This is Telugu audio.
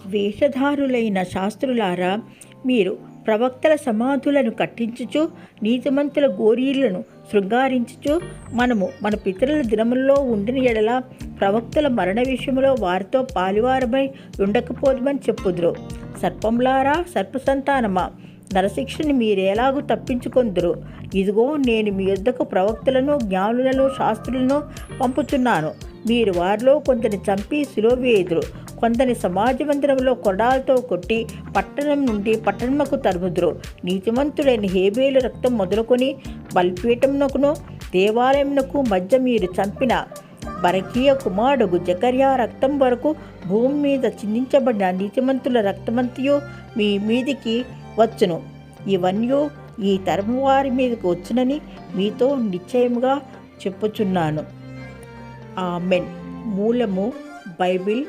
వేషధారులైన శాస్త్రులారా, మీరు ప్రవక్తల సమాధులను కట్టించుచు నీతిమంతుల గోరీలను శృంగారించుచు మనము మన పితరుల దినముల్లో ఉండిన ఎడల ప్రవక్తల మరణ విషయంలో వారితో పాలువారమై ఉండకపోదుమని చెప్పుదురు. సర్పంలారా, సర్పసంతానమా, నరశిక్షని మీరెలాగూ తప్పించుకొందురు? ఇదిగో, నేను మీ యొద్దకు ప్రవక్తలను, జ్ఞానులను, శాస్త్రులను పంపుచున్నాను. మీరు వారిలో కొందరిని చంపి సిలువ వేయుదురు, కొందరిని సమాజ మందిరంలో కొరడాలతో కొట్టి పట్టణం నుండి పట్టణముకు తరుముదురు. నీతిమంతుడైన హేబేలు రక్తం మొదలుకొని బలిపీఠమునకును దేవాలయమునకు మధ్య మీరు చంపిన బరకీయ కుమారుడు జకర్యా రక్తం వరకు భూమి మీద చిందించబడిన నీతిమంతుల రక్తమంతయు మీ మీదికి వచ్చును. ఇవన్నీ ఈ తరము వారి మీదకి వచ్చునని మీతో నిశ్చయముగా చెప్పుచున్నాను. ఆమెన్. మూలము బైబిల్.